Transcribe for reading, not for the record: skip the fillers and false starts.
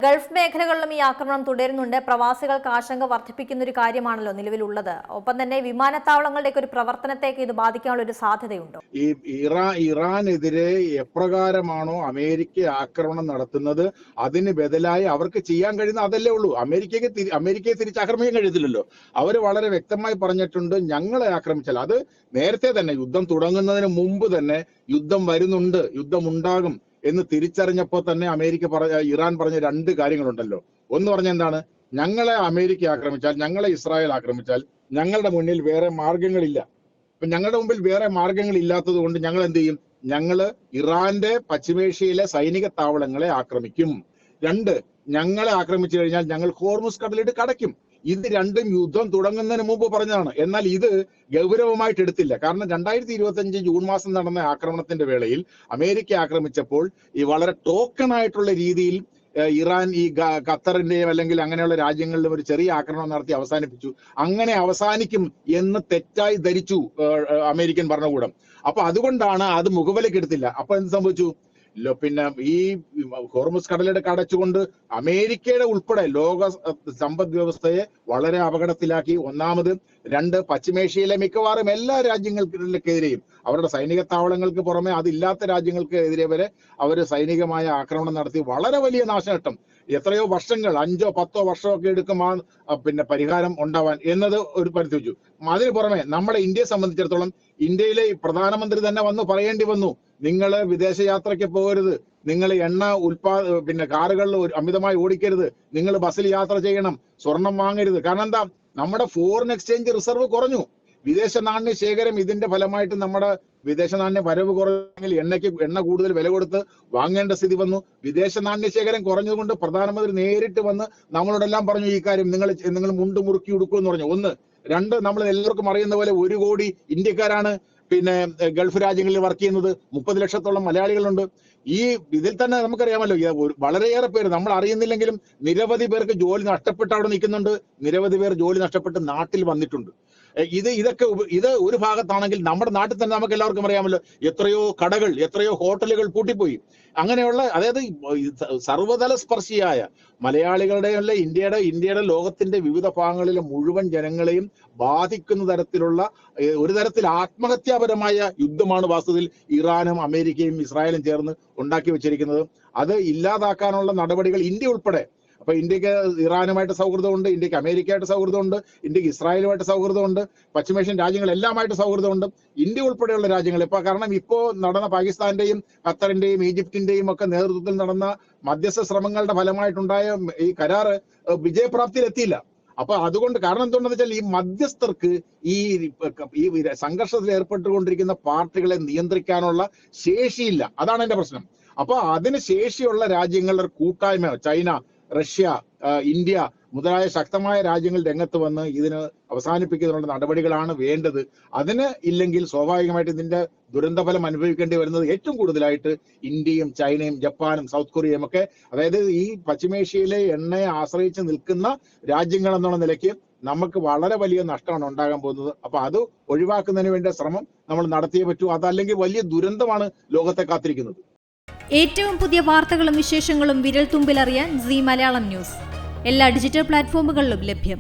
Gulf മേഖലകളിലും ഈ ആക്രമണം തുടരുന്നുണ്ട്. പ്രവാസികൾക്ക് ആശങ്ക വർദ്ധിപ്പിക്കുന്ന ഒരു കാര്യമാണല്ലോ നിലവിലുള്ളത്. ഒപ്പം തന്നെ വിമാനത്താവളങ്ങളുടെയൊക്കെ ഒരു പ്രവർത്തനത്തേക്ക് ഇത് ബാധിക്കാനുള്ള ഒരു സാധ്യതയുണ്ടോ? ഈ ഇറാനെതിരെ എപ്രകാരമാണോ അമേരിക്ക ആക്രമണം നടത്തുന്നത്, അതിന് ബദലായി അവർക്ക് ചെയ്യാൻ കഴിയുന്ന അതല്ലേ ഉള്ളൂ. അമേരിക്കയെ തിരിച്ചാക്രമിക്കാൻ കഴിയത്തില്ലല്ലോ. അവർ വളരെ വ്യക്തമായി പറഞ്ഞിട്ടുണ്ട്, ഞങ്ങളെ ആക്രമിച്ചാൽ, അത് നേരത്തെ തന്നെ യുദ്ധം തുടങ്ങുന്നതിന് മുമ്പ് തന്നെ യുദ്ധം വരുന്നുണ്ട്, യുദ്ധം ഉണ്ടാകും എന്ന് തിരിച്ചറിഞ്ഞപ്പോൾ തന്നെ ഇറാൻ പറഞ്ഞ രണ്ട് കാര്യങ്ങളുണ്ടല്ലോ. ഒന്ന് പറഞ്ഞ എന്താണ്, ഞങ്ങളെ അമേരിക്ക ആക്രമിച്ചാൽ, ഞങ്ങളെ ഇസ്രായേൽ ആക്രമിച്ചാൽ ഞങ്ങളുടെ മുന്നിൽ വേറെ മാർഗങ്ങളില്ല. അപ്പൊ ഞങ്ങളുടെ മുമ്പിൽ വേറെ മാർഗങ്ങൾ ഇല്ലാത്തത് കൊണ്ട് ഞങ്ങൾ എന്ത് ചെയ്യും? ഞങ്ങള് ഇറാന്റെ പശ്ചിമേഷ്യയിലെ സൈനിക താവളങ്ങളെ ആക്രമിക്കും. രണ്ട്, ഞങ്ങളെ ആക്രമിച്ചു കഴിഞ്ഞാൽ ഞങ്ങൾ ഹോർമുസ് കടലിട്ട് കടയ്ക്കും. ഇത് രണ്ടും യുദ്ധം തുടങ്ങുന്നതിന് മുമ്പ് പറഞ്ഞതാണ്. എന്നാൽ ഇത് ഗൗരവമായിട്ട് എടുത്തില്ല. കാരണം 2025 ജൂൺ മാസം നടന്ന ആക്രമണത്തിന്റെ വേളയിൽ അമേരിക്ക ആക്രമിച്ചപ്പോൾ ഈ വളരെ ടോക്കൺ ആയിട്ടുള്ള രീതിയിൽ ഇറാൻ ഈ ഖത്തറിന്റെയും അല്ലെങ്കിൽ അങ്ങനെയുള്ള രാജ്യങ്ങളിലും ഒരു ചെറിയ ആക്രമണം നടത്തി അവസാനിപ്പിച്ചു. അങ്ങനെ അവസാനിക്കും എന്ന് തെറ്റായി ധരിച്ചു അമേരിക്കൻ ഭരണകൂടം. അപ്പൊ അതുകൊണ്ടാണ് അത് മുഖവിലക്കെടുത്തില്ല. അപ്പൊ എന്ത് സംഭവിച്ചു? പിന്നെ ഈ ഹോർമുസ് കടലിടക്ക് അടച്ചുകൊണ്ട് അമേരിക്കയുടെ ഉൾപ്പെടെ ലോക സമ്പദ് വ്യവസ്ഥയെ വളരെ അപകടത്തിലാക്കി. ഒന്നാമത്. രണ്ട്, പശ്ചിമേഷ്യയിലെ മിക്കവാറും എല്ലാ രാജ്യങ്ങൾക്കെതിരെയും അവരുടെ സൈനിക താവളങ്ങൾക്ക് പുറമെ അതില്ലാത്ത രാജ്യങ്ങൾക്കെതിരെ വരെ അവർ സൈനികമായ ആക്രമണം നടത്തി വളരെ വലിയ നാശനഷ്ടം. എത്രയോ വർഷങ്ങൾ, 5-10 വർഷമൊക്കെ എടുക്കും പിന്നെ പരിഹാരം ഉണ്ടാവാൻ എന്നത് ഒരു പരിധി വെച്ചു. അതിന് പുറമെ നമ്മുടെ ഇന്ത്യയെ സംബന്ധിച്ചിടത്തോളം ഇന്ത്യയിലെ പ്രധാനമന്ത്രി തന്നെ വന്ന് പറയേണ്ടി വന്നു, നിങ്ങൾ വിദേശയാത്രയ്ക്ക് പോകരുത്, നിങ്ങൾ പിന്നെ കാറുകളിൽ അമിതമായി ഓടിക്കരുത്, നിങ്ങൾ ബസ്സിൽ യാത്ര ചെയ്യണം, സ്വർണം വാങ്ങരുത്. കാരണം എന്താ? നമ്മുടെ ഫോറിൻ എക്സ്ചേഞ്ച് റിസർവ് കുറഞ്ഞു, വിദേശ നാണ്യ ശേഖരം. ഇതിന്റെ ഫലമായിട്ട് നമ്മുടെ വിദേശ നാണ്യ വരവ് കുറഞ്ഞെങ്കിൽ എണ്ണ കൂടുതൽ വില കൊടുത്ത് വാങ്ങേണ്ട സ്ഥിതി വന്നു. വിദേശ നാണ്യ ശേഖരം കുറഞ്ഞതുകൊണ്ട് പ്രധാനമന്ത്രി നേരിട്ട് വന്ന് നമ്മളോടെല്ലാം പറഞ്ഞു, ഈ കാര്യം നിങ്ങൾ മുണ്ട് മുറുക്കി ഉടുക്കുമെന്ന് പറഞ്ഞു. ഒന്ന്. രണ്ട്, നമ്മൾ എല്ലാവർക്കും അറിയുന്ന പോലെ 1 കോടി ഇന്ത്യക്കാരാണ് പിന്നെ ഗൾഫ് രാജ്യങ്ങളിൽ വർക്ക് ചെയ്യുന്നത്. 30 ലക്ഷത്തോളം മലയാളികളുണ്ട്. ഇതിൽ തന്നെ നമുക്കറിയാമല്ലോ, വളരെയേറെ പേര് നമ്മൾ അറിയുന്നില്ലെങ്കിലും നിരവധി പേർക്ക് ജോലി നഷ്ടപ്പെട്ട് അവിടെ നിൽക്കുന്നുണ്ട്. നിരവധി പേർ ജോലി നഷ്ടപ്പെട്ട് നാട്ടിൽ വന്നിട്ടുണ്ട്. ഇത് ഒരു ഭാഗത്താണെങ്കിൽ നമ്മുടെ നാട്ടിൽ തന്നെ നമുക്ക് എല്ലാവർക്കും അറിയാമല്ലോ, എത്രയോ കടകൾ, എത്രയോ ഹോട്ടലുകൾ പൂട്ടിപ്പോയി. അങ്ങനെയുള്ള, അതായത് സർവ്വതല സ്പർശിയായ മലയാളികളുടെ അല്ല ഇന്ത്യയുടെ ലോകത്തിന്റെ വിവിധ ഭാഗങ്ങളിലെ മുഴുവൻ ജനങ്ങളെയും ബാധിക്കുന്ന തരത്തിലുള്ള ഒരു തരത്തിൽ ആത്മഹത്യാപരമായ യുദ്ധമാണ് വാസ്തവത്തിൽ ഇറാനും അമേരിക്കയും ഇസ്രായേലും ചേർന്ന് ഉണ്ടാക്കി വെച്ചിരിക്കുന്നത്. അത് ഇല്ലാതാക്കാനുള്ള നടപടികൾ ഇന്ത്യ ഉൾപ്പെടെ, അപ്പൊ ഇന്ത്യക്ക് ഇറാനുമായിട്ട് സൗഹൃദമുണ്ട്, ഇന്ത്യക്ക് അമേരിക്കയായിട്ട് സൗഹൃദമുണ്ട്, ഇന്ത്യക്ക് ഇസ്രായേലുമായിട്ട് സൗഹൃദമുണ്ട്, പശ്ചിമേഷ്യൻ രാജ്യങ്ങളെല്ലാമായിട്ട് സൗഹൃദമുണ്ട്, ഇന്ത്യ ഉൾപ്പെടെയുള്ള രാജ്യങ്ങൾ. കാരണം ഇപ്പോൾ നടന്ന പാകിസ്ഥാന്റെയും ഖത്തറിന്റെയും ഈജിപ്തിന്റെയും ഒക്കെ നേതൃത്വത്തിൽ നടന്ന മധ്യസ്ഥ ശ്രമങ്ങളുടെ ഫലമായിട്ടുണ്ടായ ഈ കരാറ് വിജയപ്രാപ്തിയിലെത്തിയില്ല. അപ്പൊ അതുകൊണ്ട് കാരണം എന്തുകൊണ്ടെന്ന് വെച്ചാൽ ഈ മധ്യസ്ഥർക്ക് ഈ സംഘർഷത്തിൽ ഏർപ്പെട്ടുകൊണ്ടിരിക്കുന്ന പാർട്ടികളെ നിയന്ത്രിക്കാനുള്ള ശേഷിയില്ല. അതാണ് എന്റെ പ്രശ്നം. അപ്പൊ അതിന് ശേഷിയുള്ള രാജ്യങ്ങളുടെ കൂട്ടായ്മ, ചൈന, റഷ്യ, ഇന്ത്യ മുതലായ ശക്തമായ രാജ്യങ്ങൾ രംഗത്ത് വന്ന് ഇതിന് അവസാനിപ്പിക്കുന്നതിനുള്ള നടപടികളാണ് വേണ്ടത്. അതിന് ഇല്ലെങ്കിൽ സ്വാഭാവികമായിട്ട് ഇതിന്റെ ദുരന്തഫലം അനുഭവിക്കേണ്ടി വരുന്നത് ഏറ്റവും കൂടുതലായിട്ട് ഇന്ത്യയും ചൈനയും ജപ്പാനും സൗത്ത് കൊറിയയും ഒക്കെ, അതായത് ഈ പശ്ചിമേഷ്യയിലെ എണ്ണയെ ആശ്രയിച്ച് നിൽക്കുന്ന രാജ്യങ്ങൾ എന്നുള്ള നിലയ്ക്ക് നമുക്ക് വളരെ വലിയ നഷ്ടമാണ് ഉണ്ടാകാൻ പോകുന്നത്. അപ്പൊ അത് ഒഴിവാക്കുന്നതിന് വേണ്ട ശ്രമം നമ്മൾ നടത്തിയേ പറ്റൂ. അതല്ലെങ്കിൽ വലിയ ദുരന്തമാണ് ലോകത്തെ കാത്തിരിക്കുന്നത്. ഏറ്റവും പുതിയ വാർത്തകളും വിശേഷങ്ങളും വിരൽ തുമ്പിലറിയാൻ സീ മലയാളം ന്യൂസ് എല്ലാ ഡിജിറ്റൽ പ്ലാറ്റ്ഫോമുകളിലും ലഭ്യം.